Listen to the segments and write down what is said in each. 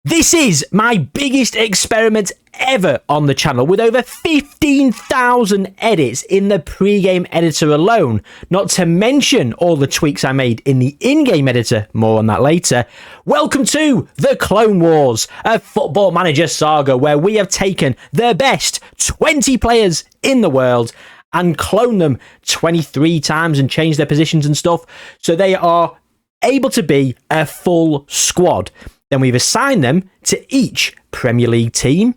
This is my biggest experiment ever on the channel, with over 15,000 edits in the pre-game editor alone, not to mention all the tweaks I made in the in-game editor. More on that later. Welcome to the Clone Wars, a Football Manager saga where we have taken the best 20 players in the world and cloned them 23 times and changed their positions and stuff, so they are able to be a full squad. Then we've assigned them to each Premier League team,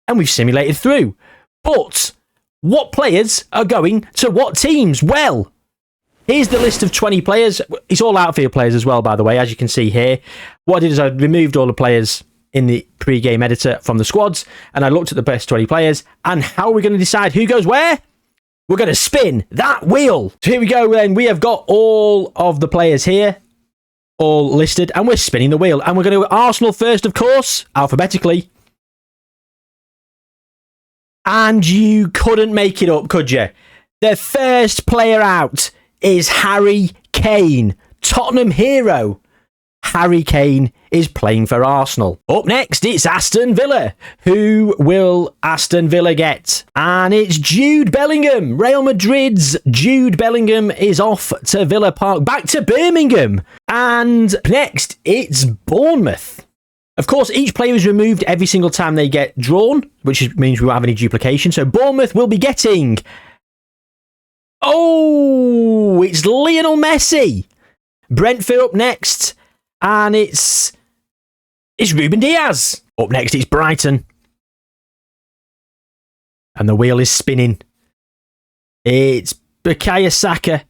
and we've simulated through. But what players are going to what teams? Well, here's the list of 20 players. It's all outfield players as well, by the way, as you can see here. What I did is I removed all the players in the pre-game editor from the squads, and I looked at the best 20 players, and how are we going to decide who goes where? We're going to spin that wheel. So here we go then. We have got all of the players here, all listed, and we're spinning the wheel. And we're going to go Arsenal first, of course, alphabetically. And you couldn't make it up, could you? The first player out is Harry Kane, Tottenham hero. Harry Kane is playing for Arsenal. Up next, it's Aston Villa. Who will Aston Villa get? And it's Jude Bellingham. Real Madrid's Jude Bellingham is off to Villa Park, back to Birmingham. And next, it's Bournemouth. Of course, each player is removed every single time they get drawn, which means we won't have any duplication. So Bournemouth will be getting... Oh, it's Lionel Messi. Brentford up next. And it's Ruben Diaz. Up next, it's Brighton. And the wheel is spinning. It's Bukayo Saka.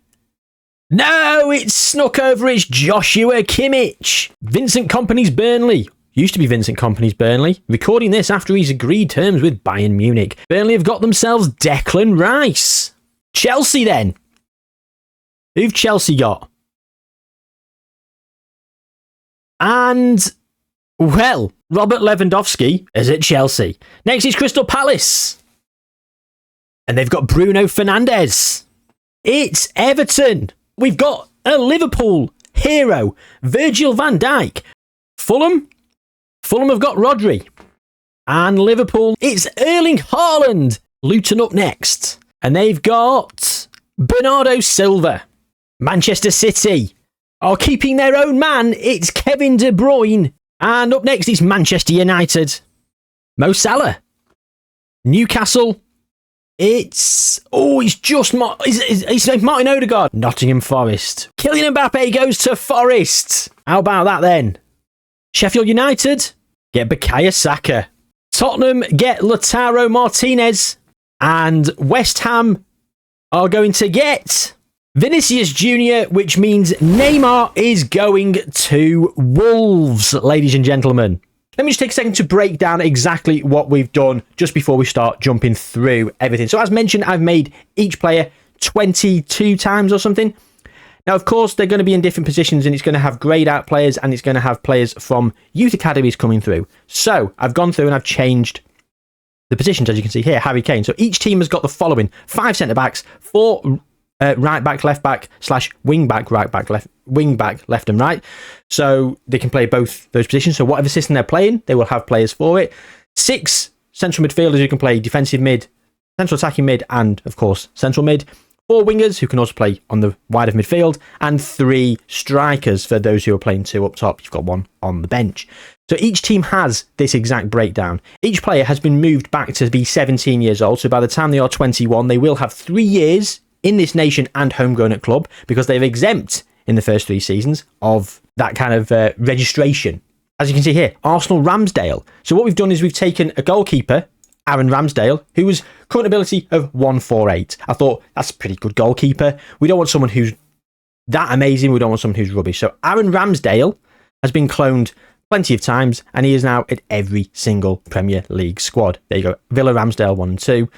No, it's snuck over. It's Joshua Kimmich. Vincent Kompany's Burnley. Used to be Vincent Kompany's Burnley. Recording this after he's agreed terms with Bayern Munich. Burnley have got themselves Declan Rice. Chelsea then. Who've Chelsea got? And, well, Robert Lewandowski is at Chelsea. Next is Crystal Palace. And they've got Bruno Fernandes. It's Everton. We've got a Liverpool hero, Virgil van Dijk. Fulham have got Rodri. And Liverpool, it's Erling Haaland. Luton up next. And they've got Bernardo Silva. Manchester City are keeping their own man. It's Kevin De Bruyne. And up next is Manchester United. Mo Salah. Newcastle. It's Martin Odegaard. Nottingham Forest. Kylian Mbappe goes to Forest. How about that then? Sheffield United get Bukayo Saka. Tottenham get Lautaro Martinez. And West Ham are going to get Vinicius Jr., which means Neymar is going to Wolves, ladies and gentlemen. Let me just take a second to break down exactly what we've done just before we start jumping through everything. So as mentioned, I've made each player 22 times or something. Now, of course, they're going to be in different positions, and it's going to have greyed out players, and it's going to have players from youth academies coming through. So I've gone through and I've changed the positions, as you can see here, Harry Kane. So each team has got the following: 5 centre-backs, 4 right back, left back / wing back, right back, left and right. So they can play both those positions. So whatever system they're playing, they will have players for it. 6 central midfielders who can play defensive mid, central attacking mid, and of course central mid. 4 wingers who can also play on the wide of midfield, and 3 strikers for those who are playing 2 up top. You've got 1 on the bench. So each team has this exact breakdown. Each player has been moved back to be 17 years old. So by the time they are 21, they will have 3 years in this nation and homegrown at club, because they're exempt in the first 3 seasons of that kind of registration. As you can see here, Arsenal Ramsdale. So what we've done is we've taken a goalkeeper, Aaron Ramsdale, who was current ability of 148. I thought, that's a pretty good goalkeeper. We don't want someone who's that amazing. We don't want someone who's rubbish. So Aaron Ramsdale has been cloned plenty of times, and he is now at every single Premier League squad. There you go. Villa Ramsdale 1 and 2.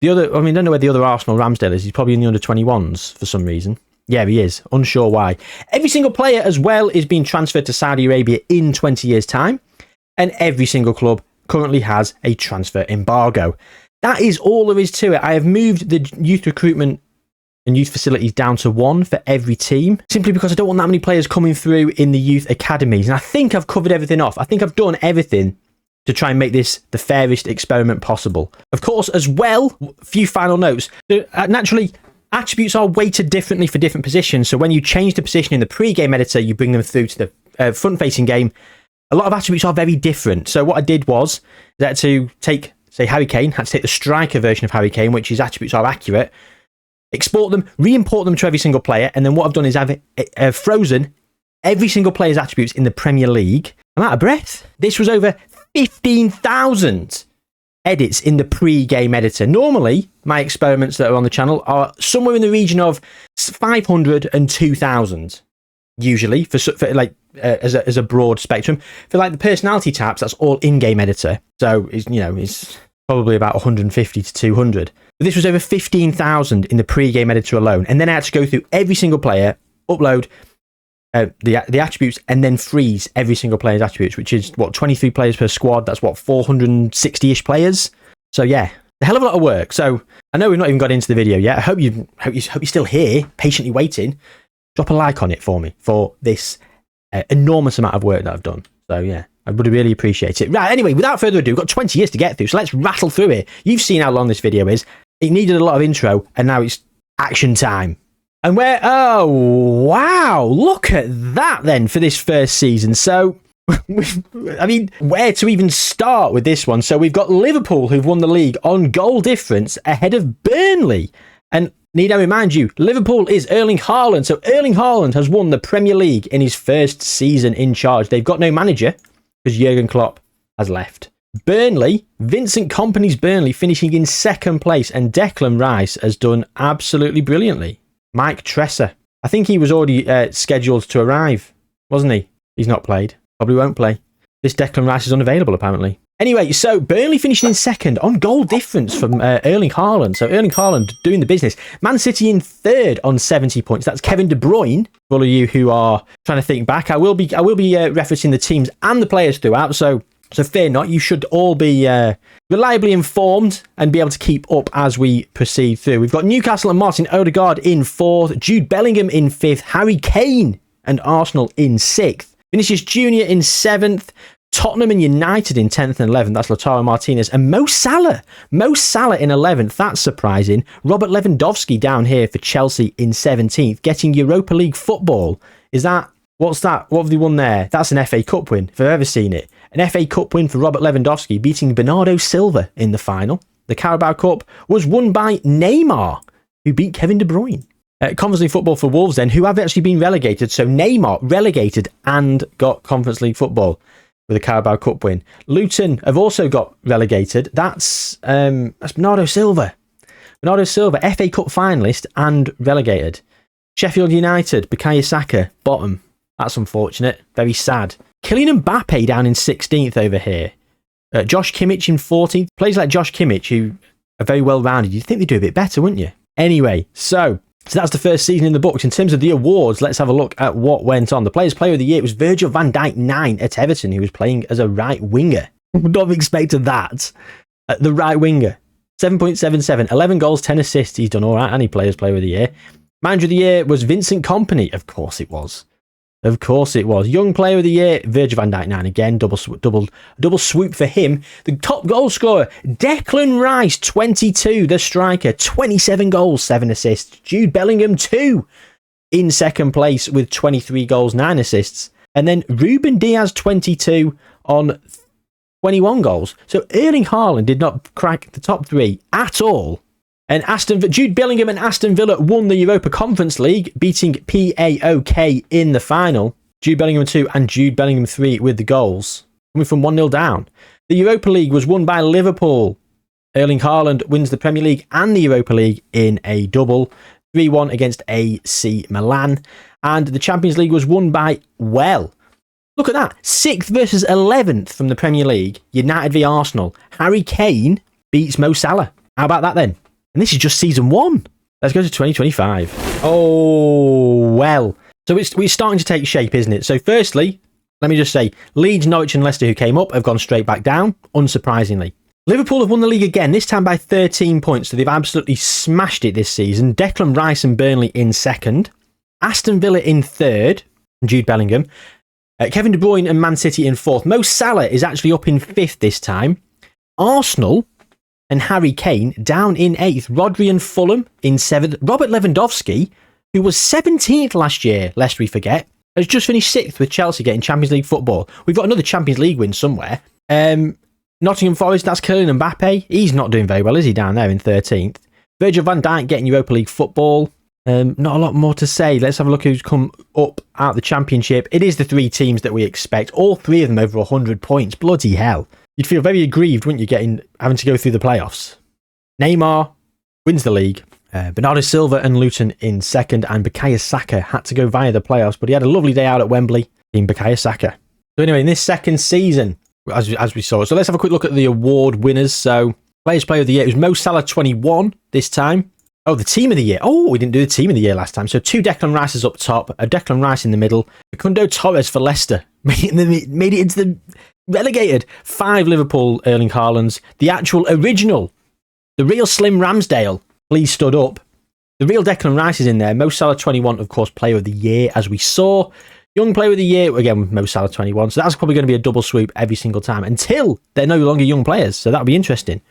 The other, I don't know where the other Arsenal Ramsdale is. He's probably in the under-21s for some reason. Yeah, he is. Unsure why. Every single player as well is being transferred to Saudi Arabia in 20 years' time. And every single club currently has a transfer embargo. That is all there is to it. I have moved the youth recruitment and youth facilities down to 1 for every team, simply because I don't want that many players coming through in the youth academies. And I think I've covered everything off. I think I've done everything to try and make this the fairest experiment possible. Of course, as well, a few final notes. Naturally, attributes are weighted differently for different positions. So when you change the position in the pre-game editor, you bring them through to the front-facing game. A lot of attributes are very different. So what I did was that to take, say, Harry Kane, had to take the striker version of Harry Kane, which his attributes are accurate, export them, re-import them to every single player, and then what I've done is I've frozen every single player's attributes in the Premier League. I'm out of breath. This was over 15,000 edits in the pre-game editor. Normally, my experiments that are on the channel are somewhere in the region of 500 and 2,000, usually, for as a broad spectrum. For like the personality taps, that's all in-game editor. So, it's probably about 150 to 200. But this was over 15,000 in the pre-game editor alone. And then I had to go through every single player, upload the attributes, and then freeze every single player's attributes, which is, 23 players per squad. That's, 460-ish players. So, yeah, a hell of a lot of work. So, I know we've not even got into the video yet. I hope you're still here, patiently waiting. Drop a like on it for me for this enormous amount of work that I've done. So, yeah. I would really appreciate it. Right, anyway, without further ado, we've got 20 years to get through, so let's rattle through it. You've seen how long this video is. It needed a lot of intro, and now it's action time. And oh, wow, look at that then for this first season. So, I mean, where to even start with this one? So we've got Liverpool, who've won the league on goal difference ahead of Burnley. And need I remind you, Liverpool is Erling Haaland. So Erling Haaland has won the Premier League in his first season in charge. They've got no manager, because Jurgen Klopp has left. Burnley, Vincent Kompany's Burnley finishing in second place, and Declan Rice has done absolutely brilliantly. Mike Tresser, I think he was already scheduled to arrive, wasn't he? He's not played. Probably won't play. This Declan Rice is unavailable, apparently. Anyway, so Burnley finishing in second on goal difference from Erling Haaland. So Erling Haaland doing the business. Man City in third on 70 points. That's Kevin De Bruyne. For all of you who are trying to think back, I will be referencing the teams and the players throughout. So fear not, you should all be reliably informed and be able to keep up as we proceed through. We've got Newcastle and Martin Odegaard in fourth, Jude Bellingham in fifth, Harry Kane and Arsenal in sixth, Vinicius Jr. in seventh, Tottenham and United in 10th and 11th. That's Lautaro Martinez. And Mo Salah in 11th. That's surprising. Robert Lewandowski down here for Chelsea in 17th, getting Europa League football. What's that? What have they won there? That's an FA Cup win, if I've ever seen it. An FA Cup win for Robert Lewandowski, beating Bernardo Silva in the final. The Carabao Cup was won by Neymar, who beat Kevin De Bruyne. Conference League football for Wolves then, who have actually been relegated. So Neymar relegated and got Conference League football with a Carabao Cup win. Luton have also got relegated. That's Bernardo Silva. Bernardo Silva, FA Cup finalist and relegated. Sheffield United, Bukayo Saka, bottom. That's unfortunate. Very sad. Kylian Mbappe down in 16th over here. Josh Kimmich in 14th. Players like Josh Kimmich, who are very well rounded, you'd think they'd do a bit better, wouldn't you? Anyway, so that's the first season in the books. In terms of the awards, let's have a look at what went on. The Players' Player of the Year was Virgil van Dijk 9 at Everton, who was playing as a right winger. Would not have expected that. The right winger. 7.77, 11 goals, 10 assists. He's done all right, and he Players' Player of the Year. Manager of the Year was Vincent Kompany. Of course it was. Of course it was. Young Player of the Year, Virgil van Dijk 9 again. Double swoop for him. The top goal scorer, Declan Rice, 22. The striker, 27 goals, 7 assists. Jude Bellingham, 2. In second place with 23 goals, 9 assists. And then Ruben Diaz, 22 on 21 goals. So Erling Haaland did not crack the top 3 at all. And Jude Bellingham and Aston Villa won the Europa Conference League, beating PAOK in the final. Jude Bellingham 2 and Jude Bellingham 3 with the goals, coming from 1-0 down. The Europa League was won by Liverpool. Erling Haaland wins the Premier League and the Europa League in a double, 3-1 against AC Milan. And the Champions League was won by, look at that, 6th versus 11th from the Premier League, United v Arsenal. Harry Kane beats Mo Salah. How about that then? And this is just season 1. Let's go to 2025. Oh, well. So it's starting to take shape, isn't it? So firstly, let me just say, Leeds, Norwich and Leicester, who came up, have gone straight back down, unsurprisingly. Liverpool have won the league again, this time by 13 points, so they've absolutely smashed it this season. Declan Rice and Burnley in second. Aston Villa in third, Jude Bellingham. Kevin De Bruyne and Man City in fourth. Mo Salah is actually up in fifth this time. Arsenal and Harry Kane down in eighth. Rodri and Fulham in seventh. Robert Lewandowski, who was 17th last year, lest we forget, has just finished sixth with Chelsea getting Champions League football. We've got another Champions League win somewhere. Nottingham Forest, that's Kylian Mbappe. He's not doing very well, is he, down there in 13th? Virgil van Dijk getting Europa League football. Not a lot more to say. Let's have a look who's come up out the Championship. It is the three teams that we expect. All three of them over 100 points. Bloody hell. You'd feel very aggrieved, wouldn't you, having to go through the playoffs? Neymar wins the league. Bernardo Silva and Luton in second, and Bukayo Saka had to go via the playoffs, but he had a lovely day out at Wembley in Bukayo Saka. So anyway, in this second season, as we saw, so let's have a quick look at the award winners. So Players Player of the Year, it was Mo Salah 21 this time. Oh, the Team of the Year. Oh, we didn't do the Team of the Year last time. So 2 Declan Rices up top, a Declan Rice in the middle, Facundo Torres for Leicester, made it into the relegated. 5 Liverpool Erling Haalands, the actual original, the real Slim Ramsdale, please stood up. The real Declan Rice is in there. Mo Salah 21, of course, Player of the Year, as we saw. Young Player of the Year, again, with Mo Salah 21. So that's probably going to be a double sweep every single time until they're no longer young players. So that'll be interesting.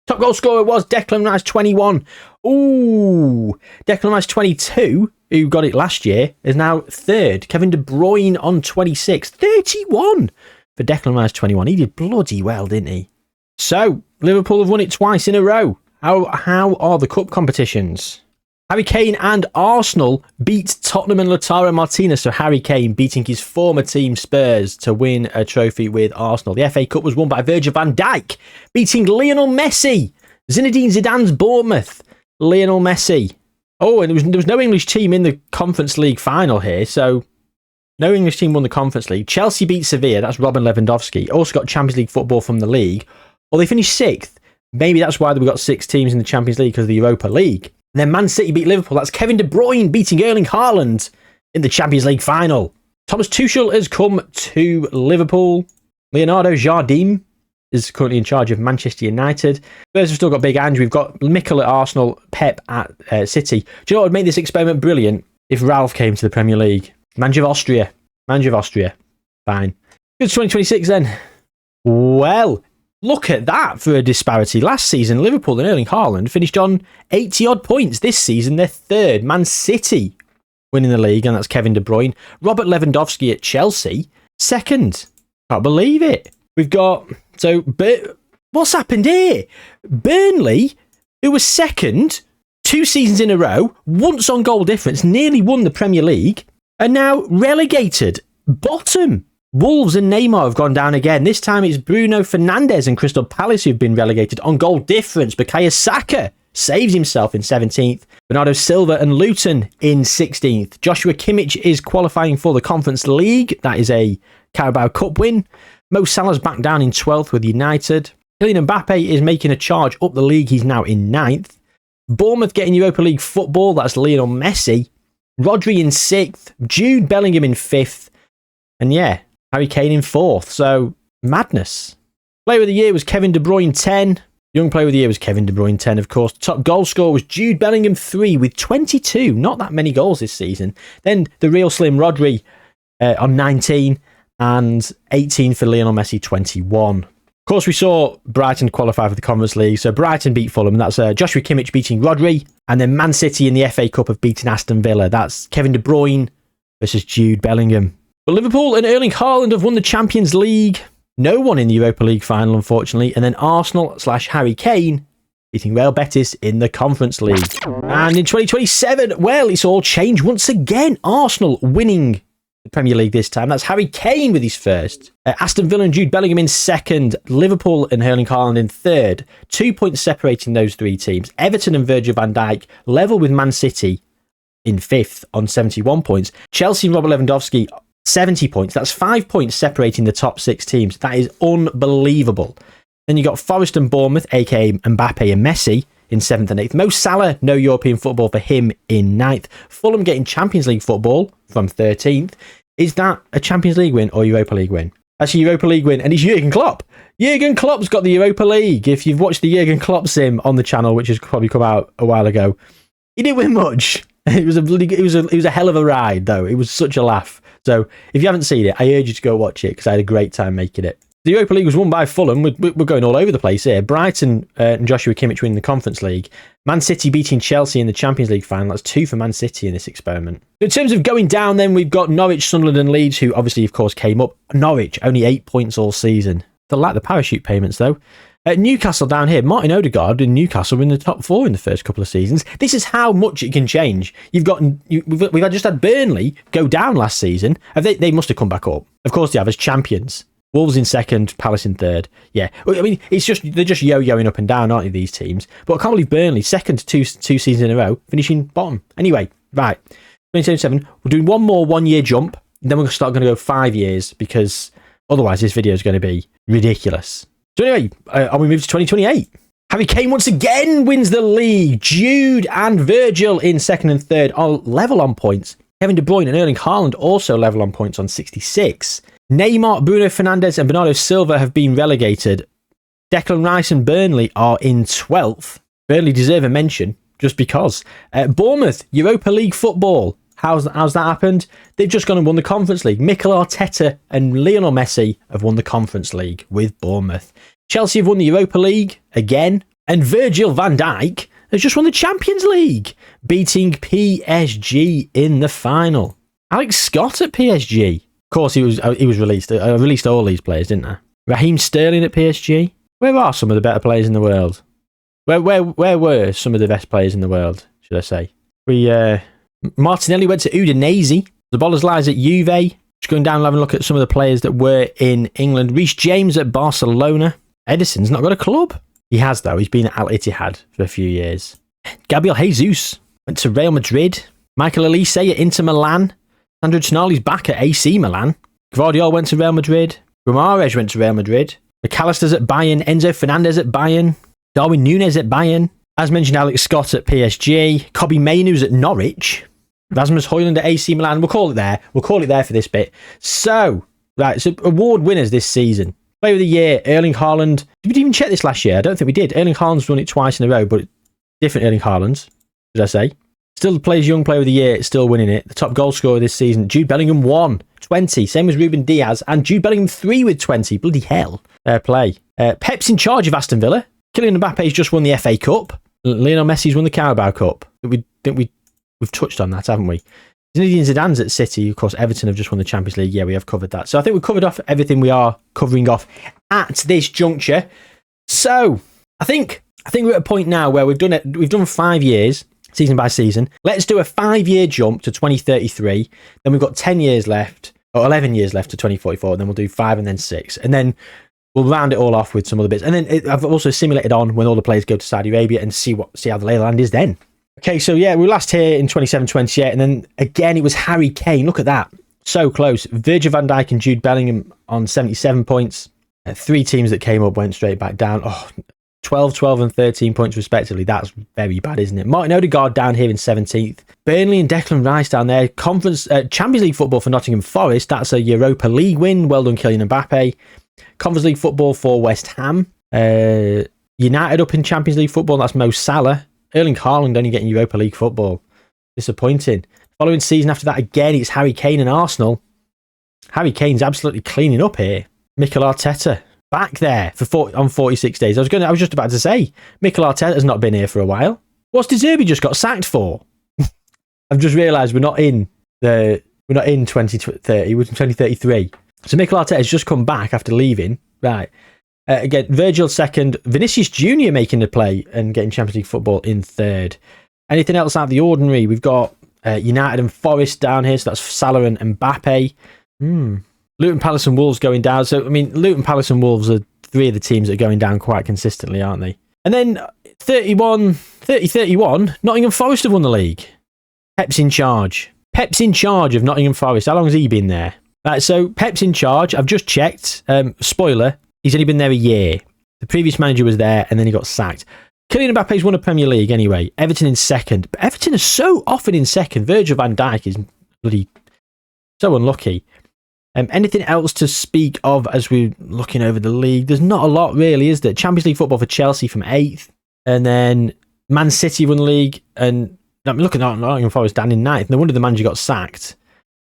Top goal scorer was Declan Rice 21. Ooh, Declan Rice 22, who got it last year, is now third. Kevin De Bruyne on 26. 31 for Declan Rice 21. He did bloody well, didn't he? So, Liverpool have won it twice in a row. How are the cup competitions? Harry Kane and Arsenal beat Tottenham and Lautaro Martinez. So Harry Kane beating his former team Spurs to win a trophy with Arsenal. The FA Cup was won by Virgil van Dijk, beating Lionel Messi. Zinedine Zidane's Bournemouth. Lionel Messi. Oh, and there was no English team in the Conference League final here, so no English team won the Conference League. Chelsea beat Sevilla. That's Robin Lewandowski. Also got Champions League football from the league. Well, they finished 6th. Maybe that's why we've got 6 teams in the Champions League, because of the Europa League. And then Man City beat Liverpool. That's Kevin De Bruyne beating Erling Haaland in the Champions League final. Thomas Tuchel has come to Liverpool. Leonardo Jardim is currently in charge of Manchester United. Spurs have still got Big Ange. We've got Mikel at Arsenal, Pep at City. Do you know what would make this experiment brilliant? If Ralph came to the Premier League. Manager of Austria. Fine. Good 2026 then. Well, look at that for a disparity. Last season, Liverpool and Erling Haaland finished on 80-odd points. This season, they're third. Man City winning the league, and that's Kevin De Bruyne. Robert Lewandowski at Chelsea, second. Can't believe it. We've got... So, what's happened here? Burnley, who was second 2 seasons in a row, once on goal difference, nearly won the Premier League, are now relegated. Bottom. Wolves and Neymar have gone down again. This time it's Bruno Fernandes and Crystal Palace who've been relegated on goal difference. Bukayo Saka saves himself in 17th. Bernardo Silva and Luton in 16th. Joshua Kimmich is qualifying for the Conference League. That is a Carabao Cup win. Mo Salah's back down in 12th with United. Kylian Mbappe is making a charge up the league. He's now in 9th. Bournemouth getting Europa League football. That's Lionel Messi. Rodri in 6th. Jude Bellingham in 5th. And yeah, Harry Kane in 4th. So, madness. Player of the Year was Kevin De Bruyne 10. Young Player of the Year was Kevin De Bruyne 10, of course. Top goal scorer was Jude Bellingham 3 with 22. Not that many goals this season. Then the real Slim Rodri on 19 and 18 for Lionel Messi 21. Of course, we saw Brighton qualify for the Conference League. So Brighton beat Fulham. That's Joshua Kimmich beating Rodri. And then Man City in the FA Cup have beaten Aston Villa. That's Kevin De Bruyne versus Jude Bellingham. But Liverpool and Erling Haaland have won the Champions League. No one in the Europa League final, unfortunately. And then Arsenal/Harry Kane beating Real Betis in the Conference League. And in 2027, well, it's all changed once again. Arsenal winning the Premier League this time. That's Harry Kane with his first. Aston Villa and Jude Bellingham in second. Liverpool and Erling Haaland in third. 2 points separating those 3 teams. Everton and Virgil van Dijk level with Man City in 5th on 71 points. Chelsea and Robert Lewandowski 70 points. That's 5 points separating the top 6 teams. That is unbelievable. Then you got Forest and Bournemouth, aka Mbappe and Messi, in 7th and 8th. Mo Salah, no European football for him in 9th. Fulham getting Champions League football from 13th. Is that a Champions League win or Europa League win? That's your Europa League win. And it's Jurgen Klopp. Jurgen Klopp's got the Europa League. If you've watched the Jurgen Klopp sim on the channel, which has probably come out a while ago, he didn't win much. It was a hell of a ride, though. It was such a laugh. So if you haven't seen it, I urge you to go watch it because I had a great time making it. The Europa League was won by Fulham. We're going all over the place here. Brighton and Joshua Kimmich winning the Conference League. Man City beating Chelsea in the Champions League final. That's 2 for Man City in this experiment. In terms of going down then, we've got Norwich, Sunderland and Leeds, who obviously, of course, came up. Norwich, only 8 points all season. They like the parachute payments, though. Newcastle down here. Martin Odegaard in Newcastle were in the top 4 in the first couple of seasons. This is how much it can change. We've just had Burnley go down last season. They must have come back up. Of course they have as champions. Wolves in second, Palace in third. Yeah, I mean, they're just yo-yoing up and down, aren't they, these teams? But I can't believe Burnley, second two seasons in a row, finishing bottom. Anyway, right, 2027, we're doing one more 1 year jump, and then we're going to go 5 years, because otherwise this video is going to be ridiculous. So anyway, we move to 2028. Harry Kane once again wins the league. Jude and Virgil in second and third are level on points. Kevin De Bruyne and Erling Haaland also level on points on 66. Neymar, Bruno Fernandes and Bernardo Silva have been relegated. Declan Rice and Burnley are in 12th. Burnley deserve a mention just because. Bournemouth, Europa League football. How's that happened? They've just gone and won the Conference League. Mikel Arteta and Lionel Messi have won the Conference League with Bournemouth. Chelsea have won the Europa League again. And Virgil van Dijk has just won the Champions League, beating PSG in the final. Alex Scott at PSG. Of course, he was released. I released all these players, didn't I? Raheem Sterling at PSG. Where are some of the better players in the world? Where were some of the best players in the world, should I say? Martinelli went to Udinese. The Ballers lies at Juve. Just going down and having a look at some of the players that were in England. Reece James at Barcelona. Edison's not got a club. He has, though. He's been at Al Ittihad for a few years. Gabriel Jesus went to Real Madrid. Michael Olise at Inter Milan. Sandro Tonali's back at AC Milan. Guardiola went to Real Madrid. Guimaraes went to Real Madrid. McAllister's at Bayern. Enzo Fernandez at Bayern. Darwin Núñez at Bayern. As mentioned, Alex Scott at PSG. Kobbie Mainoo's at Norwich. Rasmus Højlund at AC Milan. We'll call it there. We'll call it there for this bit. So award winners this season. Player of the year, Erling Haaland. Did we even check this last year? I don't think we did. Erling Haaland's won it twice in a row, but different Erling Haalands, should I say. Still the Players Young Player of the Year, still winning it. The top goal scorer this season, Jude Bellingham 1, 20. Same as Ruben Diaz. And Jude Bellingham 3 with 20. Bloody hell. Fair play. Pep's in charge of Aston Villa. Kylian Mbappe's just won the FA Cup. Lionel Messi's won the Carabao Cup. We've touched on that, haven't we? Zinedine Zidane's at City. Of course, Everton have just won the Champions League. Yeah, we have covered that. So I think we've covered off everything we are covering off at this juncture. So I think we're at a point now where we've done 5 years, season by season. Let's do a 5-year jump to 2033. Then we've got 10 years left, or 11 years left to 2044. And then we'll do 5 and then 6. And then we'll round it all off with some other bits. And then I've also simulated on when all the players go to Saudi Arabia and see how the lay of the land is then. Okay, so yeah, we were last here in 27-28, and then again it was Harry Kane. Look at that. So close. Virgil van Dijk and Jude Bellingham on 77 points. 3 teams that came up went straight back down. 12 and 13 points respectively. That's very bad, isn't it? Martin Odegaard down here in 17th. Burnley and Declan Rice down there. Champions League football for Nottingham Forest. That's a Europa League win. Well done, Kylian Mbappe. Conference League football for West Ham. United up in Champions League football. That's Mo Salah. Erling Haaland only getting Europa League football. Disappointing. Following season after that, again, it's Harry Kane and Arsenal. Harry Kane's absolutely cleaning up here. Mikel Arteta back there on 46 days. I was just about to say, Mikel Arteta's not been here for a while. What's De Zerbi just got sacked for? I've just realised we're not in 2030. We're in 2033. So Mikel Arteta's just come back after leaving. Right. Again, Virgil second, Vinicius Jr. making the play and getting Champions League football in third. Anything else out of the ordinary? We've got United and Forest down here, so that's Salah and Mbappe. Luton, Palace and Wolves going down. So, I mean, Luton, Palace and Wolves are 3 of the teams that are going down quite consistently, aren't they? And then 30-31, Nottingham Forest have won the league. Pep's in charge. Pep's in charge of Nottingham Forest. How long has he been there? Right, so Pep's in charge. I've just checked. Spoiler. He's only been there a year. The previous manager was there and then he got sacked. Kylian Mbappe's won a Premier League anyway. Everton in second. But Everton is so often in second. Virgil van Dijk is bloody so unlucky. Anything else to speak of as we're looking over the league? There's not a lot really, is there? Champions League football for Chelsea from 8th. And then Man City won the league. And I'm looking at Nottingham Forest down in 9th. No wonder the manager got sacked.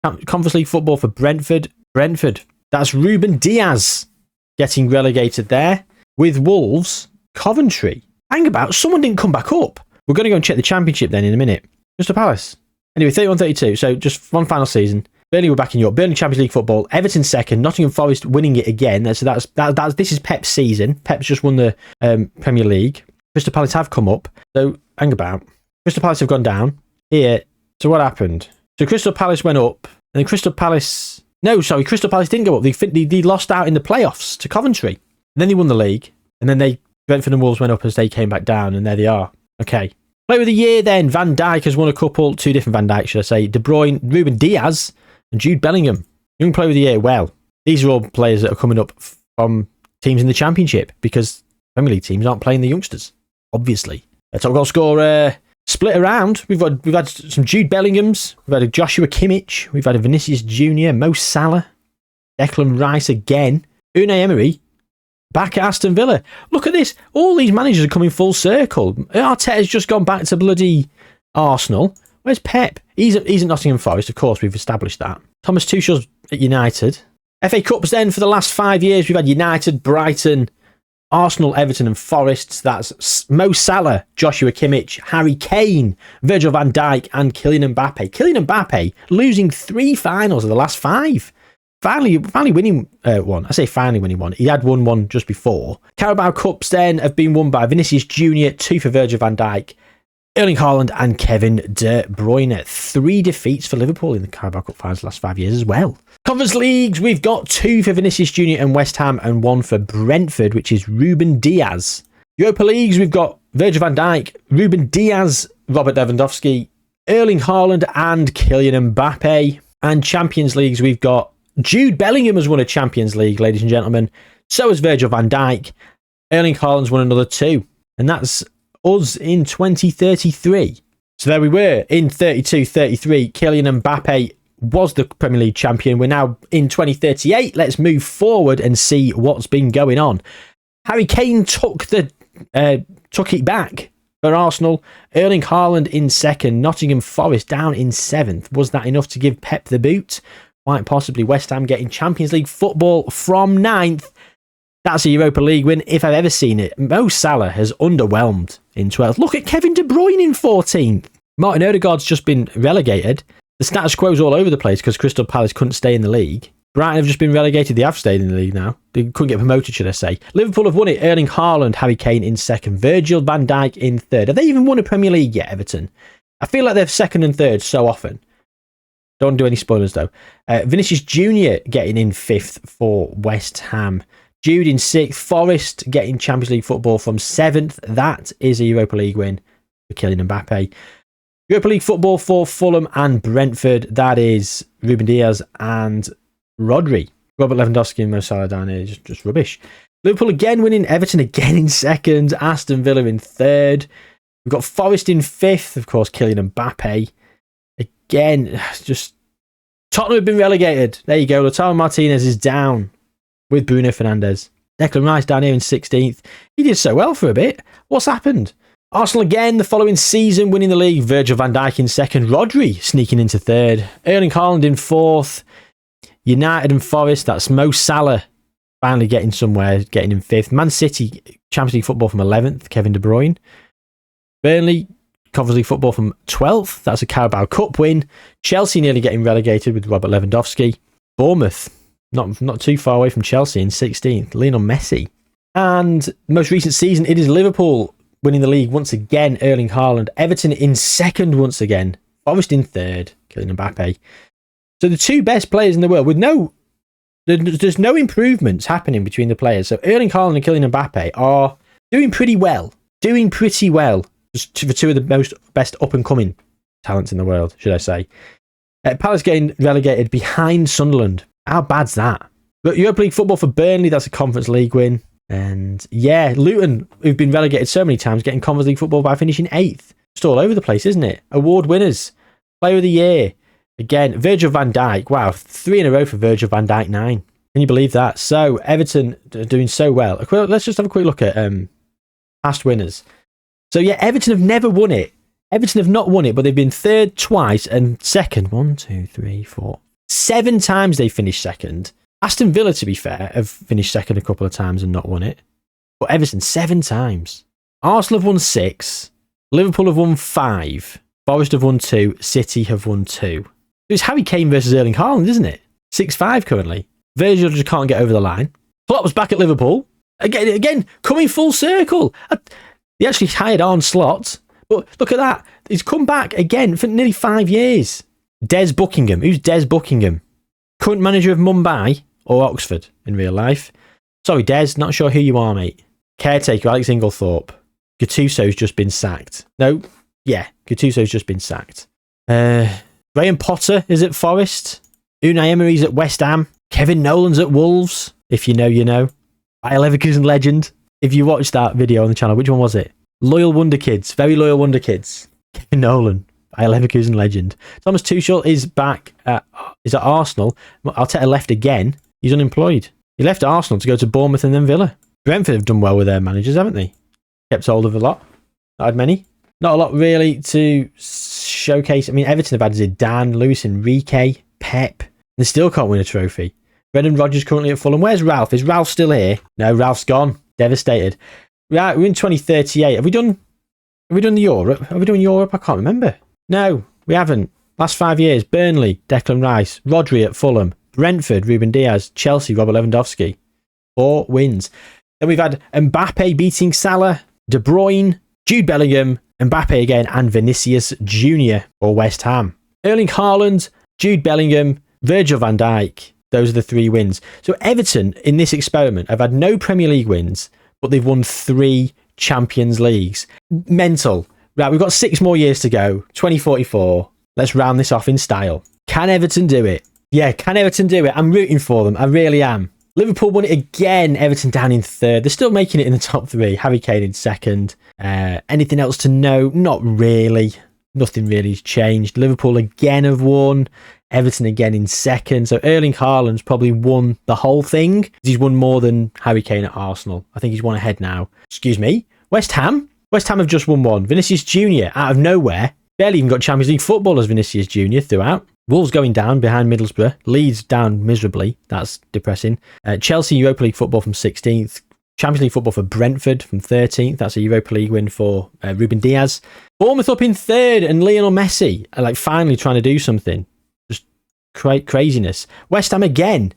Conference League football for Brentford. That's Ruben Diaz getting relegated there. With Wolves, Coventry. Hang about, someone didn't come back up. We're going to go and check the Championship then in a minute. Crystal Palace. Anyway, 31-32. So just one final season. Burnley were back in Europe. Burnley Champions League football. Everton second. Nottingham Forest winning it again. So this is Pep's season. Pep's just won the Premier League. Crystal Palace have come up. So hang about. Crystal Palace have gone down here. So what happened? So Crystal Palace went up, and then Crystal Palace didn't go up. They lost out in the playoffs to Coventry. And then they won the league, and then Brentford and Wolves went up as they came back down, and there they are. Okay. Player of the year then. Van Dijk has won a couple. 2 different Van Dijk, should I say. De Bruyne, Ruben Diaz, and Jude Bellingham. Young Player of the Year. Well, these are all players that are coming up from teams in the Championship because Premier League teams aren't playing the youngsters, obviously. Top goal scorer split around. We've had some Jude Bellinghams. We've had a Joshua Kimmich. We've had a Vinicius Jr., Mo Salah, Declan Rice again. Unai Emery back at Aston Villa. Look at this. All these managers are coming full circle. Arteta's just gone back to bloody Arsenal. Where's Pep? He's at Nottingham Forest, of course, we've established that. Thomas Tuchel's at United. FA Cups then for the last 5 years. We've had United, Brighton, Arsenal, Everton and Forest. That's Mo Salah, Joshua Kimmich, Harry Kane, Virgil van Dijk and Kylian Mbappe. Kylian Mbappe losing 3 finals of the last 5. Finally winning one. I say finally winning one. He had won one just before. Carabao Cups then have been won by Vinicius Jr., 2 for Virgil van Dijk, Erling Haaland and Kevin De Bruyne. 3 defeats for Liverpool in the Carabao Cup finals the last 5 years as well. Conference Leagues, we've got 2 for Vinicius Jr. and West Ham and 1 for Brentford, which is Ruben Diaz. Europa Leagues, we've got Virgil van Dijk, Ruben Diaz, Robert Lewandowski, Erling Haaland and Kylian Mbappe. And Champions Leagues, we've got Jude Bellingham has won a Champions League, ladies and gentlemen. So has Virgil van Dijk. Erling Haaland's won another 2. And that's us in 2033. So there we were in 32-33. Kylian Mbappe was the Premier League champion. We're now in 2038. Let's move forward and see what's been going on. Harry Kane took it back for Arsenal. Erling Haaland in 2nd. Nottingham Forest down in 7th. Was that enough to give Pep the boot? Quite possibly. West Ham getting Champions League football from 9th. That's a Europa League win if I've ever seen it. Mo Salah has underwhelmed in 12th. Look at Kevin De Bruyne in 14th. Martin Odegaard's just been relegated. The status quo's all over the place because Crystal Palace couldn't stay in the league. Brighton have just been relegated. They have stayed in the league now. They couldn't get promoted, should I say. Liverpool have won it. Erling Haaland, Harry Kane in 2nd. Virgil van Dijk in 3rd. Have they even won a Premier League yet, Everton? I feel like they're 2nd and 3rd so often. Don't do any spoilers, though. Vinicius Jr. getting in 5th for West Ham. Jude in 6th. Forest getting Champions League football from 7th. That is a Europa League win for Kylian Mbappe. Europa League football for Fulham and Brentford. That is Ruben Diaz and Rodri. Robert Lewandowski and Mo Salah down here. Just rubbish. Liverpool again winning. Everton again in 2nd. Aston Villa in 3rd. We've got Forest in 5th. Of course, Kylian Mbappe. Again, just Tottenham have been relegated. There you go. Lautaro Martinez is down with Bruno Fernandes. Declan Rice down here in 16th. He did so well for a bit. What's happened? Arsenal again the following season winning the league. Virgil van Dijk in 2nd. Rodri sneaking into 3rd. Erling Haaland in 4th. United and Forest. That's Mo Salah finally getting somewhere, getting in 5th. Man City Champions League football from 11th. Kevin De Bruyne. Burnley Conference League football from 12th. That's a Carabao Cup win. Chelsea nearly getting relegated with Robert Lewandowski. Bournemouth, not too far away from Chelsea in 16th. Lionel Messi. And most recent season, it is Liverpool winning the league once again. Erling Haaland. Everton in 2nd once again. Forest in 3rd. Kylian Mbappe. So the 2 best players in the world with there's no improvements happening between the players. So Erling Haaland and Kylian Mbappe are doing pretty well. Just for 2 of the best up-and-coming talents in the world, should I say. Palace getting relegated behind Sunderland. How bad's that? But Europa League football for Burnley, that's a Conference League win. And yeah, Luton, who've been relegated so many times, getting Conference League football by finishing 8th. Just all over the place, isn't it? Award winners. Player of the Year. Again, Virgil van Dijk. Wow, 3 in a row for Virgil van Dijk, 9. Can you believe that? So, Everton are doing so well. Let's just have a quick look at past winners. So, yeah, Everton have never won it. Everton have not won it, but they've been third twice and second. 1, 2, 3, 4. 7 times they finished second. Aston Villa, to be fair, have finished second a couple of times and not won it. But Everton, 7 times. Arsenal have won 6. Liverpool have won 5. Forest have won 2. City have won 2. It's Harry Kane versus Erling Haaland, isn't it? 6-5 currently. Virgil just can't get over the line. Klopp's back at Liverpool. Again, coming full circle. They actually hired Arne Slot. But look at that. He's come back again for nearly 5 years. Des Buckingham. Who's Des Buckingham? Current manager of Mumbai or Oxford in real life. Sorry, Des, not sure who you are, mate. Caretaker, Alex Inglethorpe. Gattuso's just been sacked. No, yeah, Gattuso's just been sacked. Graham Potter is at Forest. Unai Emery's at West Ham. Kevin Nolan's at Wolves. If you know, you know. Bayer Leverkusen legend. If you watched that video on the channel, which one was it? Loyal Wonder Kids. Very loyal Wonder Kids. Kevin Nolan. Bayer Leverkusen legend. Thomas Tuchel is back is at Arsenal. Arteta left again. He's unemployed. He left Arsenal to go to Bournemouth and then Villa. Brentford have done well with their managers, haven't they? Kept hold of a lot. Not had many. Not a lot really to showcase. I mean, Everton have had Zidane, Luis Enrique, Pep. They still can't win a trophy. Brendan Rodgers currently at Fulham. Where's Ralph? Is Ralph still here? No, Ralph's gone. Devastated. Right, we're in 2038. Have we done the Europe? Are we doing Europe? I can't remember. No, we haven't. Last 5 years, Burnley, Declan Rice, Rodri at Fulham, Brentford, Ruben Diaz, Chelsea, Robert Lewandowski. 4 wins. Then we've had Mbappe beating Salah, De Bruyne, Jude Bellingham, Mbappe again, and Vinicius Jr. for West Ham. Erling Haaland, Jude Bellingham, Virgil van Dijk. Those are the 3 wins. So Everton, in this experiment, have had no Premier League wins, but they've won 3 Champions Leagues. Mental. Right, we've got 6 more years to go. 2044. Let's round this off in style. Can Everton do it? Yeah, can Everton do it? I'm rooting for them. I really am. Liverpool won it again. Everton down in 3rd. They're still making it in the top 3. Harry Kane in 2nd. Anything else to know? Not really. Nothing really has changed. Liverpool again have won. Everton again in 2nd. So Erling Haaland's probably won the whole thing. He's won more than Harry Kane at Arsenal. I think he's one ahead now. Excuse me. West Ham? West Ham have just won 1. Vinicius Jr. out of nowhere. Barely even got Champions League football as Vinicius Jr. throughout. Wolves going down behind Middlesbrough. Leeds down miserably. That's depressing. Chelsea Europa League football from 16th. Champions League football for Brentford from 13th. That's a Europa League win for Ruben Diaz. Bournemouth up in 3rd and Lionel Messi are finally trying to do something. Just craziness. West Ham again.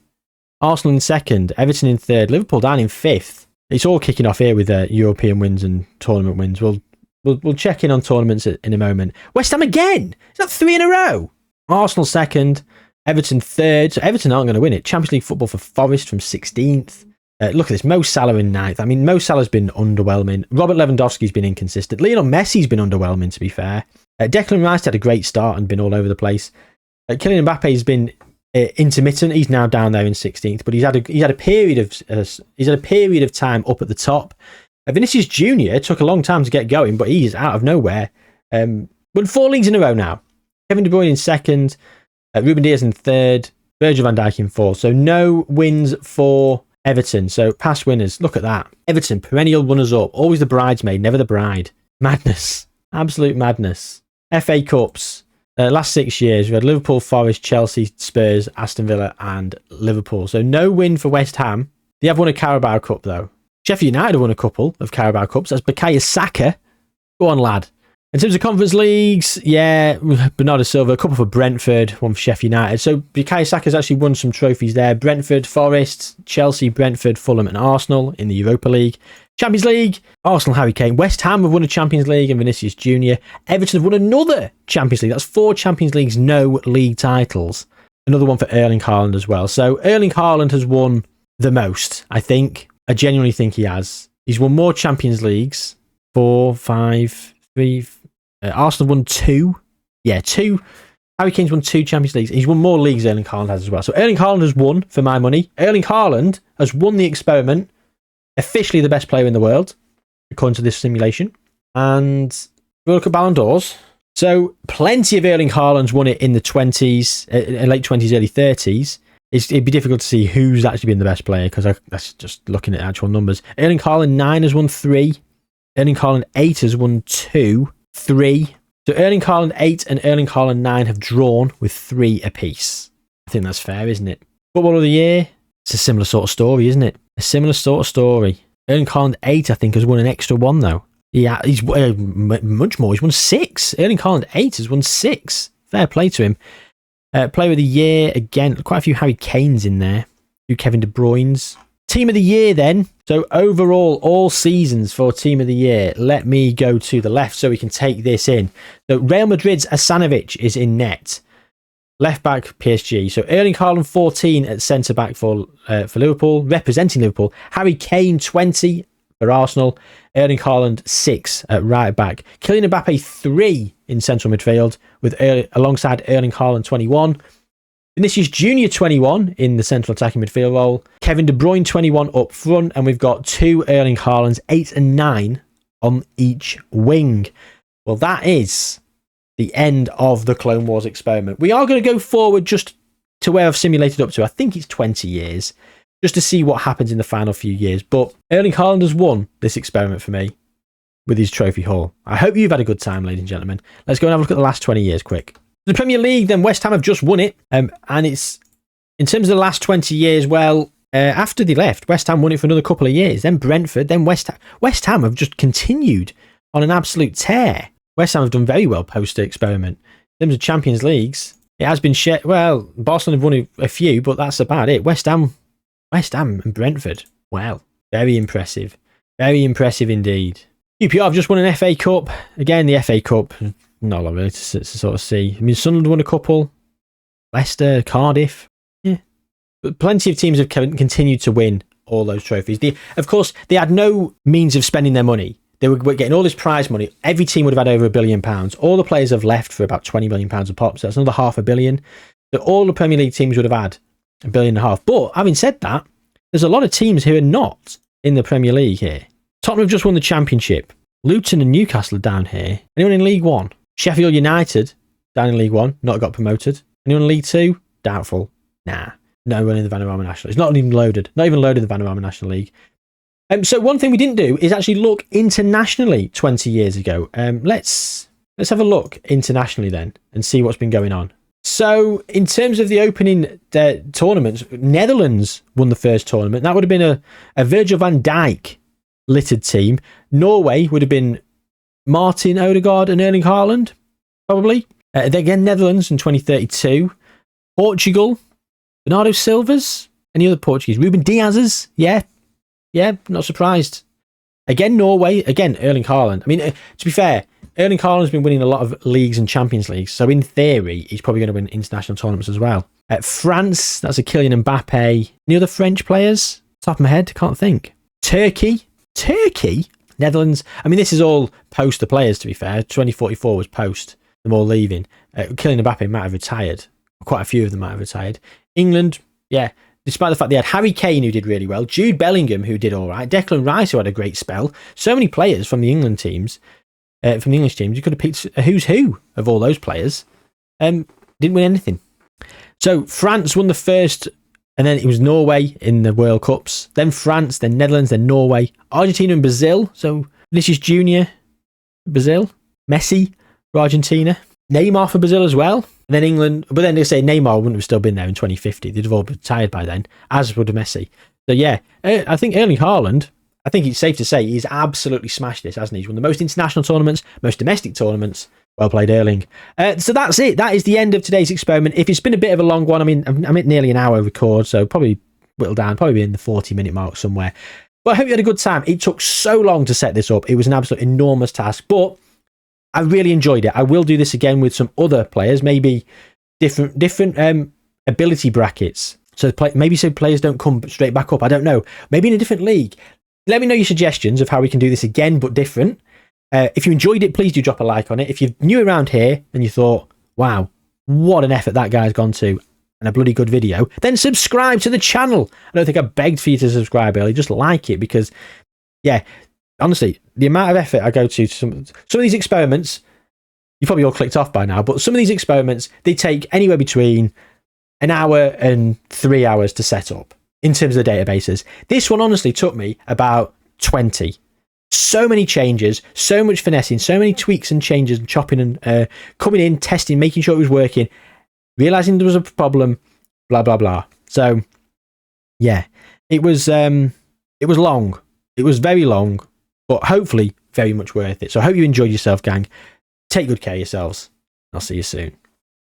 Arsenal in 2nd. Everton in 3rd. Liverpool down in 5th. It's all kicking off here with European wins and tournament wins. We'll check in on tournaments in a moment. West Ham again. Is that 3 in a row? Arsenal 2nd, Everton 3rd. So Everton aren't going to win it. Champions League football for Forest from 16th. Look at this. Mo Salah in 9th. I mean, Mo Salah's been underwhelming. Robert Lewandowski's been inconsistent. Lionel Messi's been underwhelming, to be fair. Declan Rice had a great start and been all over the place. Kylian Mbappe's been intermittent. He's now down there in 16th, but he's had a period of time up at the top. Vinicius Jr. took a long time to get going, but he's out of nowhere. Won 4 leagues in a row now. Kevin De Bruyne in 2nd, Ruben Diaz in 3rd, Virgil van Dijk in 4th. So no wins for Everton. So past winners, look at that. Everton, perennial runners-up, always the bridesmaid, never the bride. Madness, absolute madness. FA Cups, last 6 years, we had Liverpool, Forest, Chelsea, Spurs, Aston Villa and Liverpool. So no win for West Ham. They have won a Carabao Cup though. Sheffield United have won a couple of Carabao Cups. That's Bukayo Saka. Go on, lad. In terms of Conference Leagues, yeah, Bernardo Silva, a couple for Brentford, one for Sheffield United. So Bukayo Saka's actually won some trophies there. Brentford, Forest, Chelsea, Brentford, Fulham and Arsenal in the Europa League. Champions League, Arsenal, Harry Kane. West Ham have won a Champions League and Vinicius Jr. Everton have won another Champions League. That's 4 Champions Leagues, no league titles. Another one for Erling Haaland as well. So Erling Haaland has won the most, I think. I genuinely think he has. He's won more Champions Leagues. 4, 5, 3... Arsenal won 2. Yeah, 2. Harry Kane's won 2 Champions Leagues. He's won more leagues than Erling Haaland has as well. So Erling Haaland has won for my money. Erling Haaland has won the experiment. Officially the best player in the world, according to this simulation. And we'll look at Ballon d'Ors. So plenty of Erling Haaland's won it in the 20s, late 20s, early 30s. It'd be difficult to see who's actually been the best player because that's just looking at actual numbers. Erling Haaland 9 has won 3. Erling Haaland 8 has won 2, 3. So Erling Haaland 8 and Erling Haaland 9 have drawn with 3 apiece. I think that's fair, isn't it? Football of the year, it's a similar sort of story, isn't it? A similar sort of story. Erling Haaland 8, I think, has won an extra 1 though. Yeah, he's much more. He's won 6. Erling Haaland 8 has won 6. Fair play to him. Player of the year, again, quite a few Harry Kanes in there. A few Kevin De Bruynes. Team of the year then. So overall, all seasons for Team of the Year. Let me go to the left so we can take this in. So Real Madrid's Asanovic is in net. Left back, PSG. So Erling Haaland 14 at centre back for Liverpool, representing Liverpool. Harry Kane 20 for Arsenal. Erling Haaland 6 at right back. Kylian Mbappe 3 in central midfield alongside Erling Haaland 21. Vinicius Junior 21 in the central attacking midfield role. Kevin De Bruyne 21 up front, and we've got 2 Erling Haalands 8 and 9 on each wing. Well, that is the end of the Clone Wars experiment. We are going to go forward just to where I've simulated up to. I think it's 20 years. Just to see what happens in the final few years. But Erling Haaland has won this experiment for me with his trophy haul. I hope you've had a good time, ladies and gentlemen. Let's go and have a look at the last 20 years quick. The Premier League, then West Ham have just won it. And it's, in terms of the last 20 years, well, after they left, West Ham won it for another couple of years. Then Brentford, then West Ham. West Ham have just continued on an absolute tear. West Ham have done very well post the experiment. In terms of Champions Leagues, it has been shared. Well, Barcelona have won a few, but that's about it. West Ham and Brentford. Wow. Very impressive. Very impressive indeed. QPR have just won an FA Cup. Again, the FA Cup, not a lot really to sort of see. I mean, Sunderland won a couple. Leicester, Cardiff. Yeah. But plenty of teams have continued to win all those trophies. Of course, they had no means of spending their money. They were getting all this prize money. Every team would have had over £1 billion. All the players have left for about £20 million a pop. So that's another £500 million. So all the Premier League teams would have had £1.5 billion. But having said that, there's a lot of teams who are not in the Premier League here. Tottenham have just won the Championship. Luton and Newcastle are down here. Anyone in League One? Sheffield United down in League One, not got promoted. Anyone in League Two? Doubtful. Nah. No one in the Vanarama National. It's not even loaded. Not even loaded in the Vanarama National League. So one thing we didn't do is actually look internationally 20 years ago. Let's have a look internationally then and see what's been going on. So in terms of the opening tournaments, Netherlands won the first tournament. That would have been a Virgil van Dijk littered team. Norway would have been Martin Odegaard and Erling Haaland, probably. Again, Netherlands in 2032. Portugal, Bernardo Silva's. Any other Portuguese? Ruben Diaz's? Yeah, not surprised. Again, Norway. Again, Erling Haaland. I mean, to be fair, Erling Haaland's been winning a lot of leagues and Champions Leagues, so in theory, he's probably going to win international tournaments as well. France, that's a Kylian Mbappe. Any other French players? Top of my head, can't think. Turkey, Netherlands. I mean, this is all post the players, to be fair. 2044 was post them all leaving. Kylian Mbappe might have retired. Quite a few of them might have retired. England, yeah. Despite the fact they had Harry Kane, who did really well, Jude Bellingham, who did all right, Declan Rice, who had a great spell. So many players from the England teams, from the English teams. You could have picked a who's who of all those players. Didn't win anything. So France won the first, and then it was Norway in the World Cups. Then France, then Netherlands, then Norway, Argentina and Brazil. So Vinicius Junior, Brazil, Messi for Argentina, Neymar for Brazil as well. And then England, but then they say Neymar wouldn't have still been there in 2050. They'd have all been retired by then, as would Messi. So yeah, I think Erling Haaland, I think it's safe to say he's absolutely smashed this, hasn't he? He's won the most international tournaments, most domestic tournaments. Well played, Erling. So that's it. That is the end of today's experiment. If it's been a bit of a long one, I mean, I'm at nearly an hour record, so probably whittle down, probably in the 40-minute mark somewhere. But I hope you had a good time. It took so long to set this up. It was an absolute enormous task, but I really enjoyed it. I will do this again with some other players, maybe different ability brackets. So maybe so players don't come straight back up. I don't know. Maybe in a different league. Let me know your suggestions of how we can do this again, but different. If you enjoyed it, please do drop a like on it. If you're new around here and you thought, wow, what an effort that guy's gone to and a bloody good video, then subscribe to the channel. I don't think I begged for you to subscribe early. Just like it because, yeah, honestly, the amount of effort I go to some of these experiments, you've probably all clicked off by now, but some of these experiments, they take anywhere between an hour and 3 hours to set up in terms of the databases. This one honestly took me about 20. So many changes, so much finessing, so many tweaks and changes and chopping and coming in, testing, making sure it was working, realizing there was a problem, blah, blah, blah. So yeah, it was long. It was very long, but hopefully very much worth it. So I hope you enjoyed yourself, gang. Take good care of yourselves. I'll see you soon.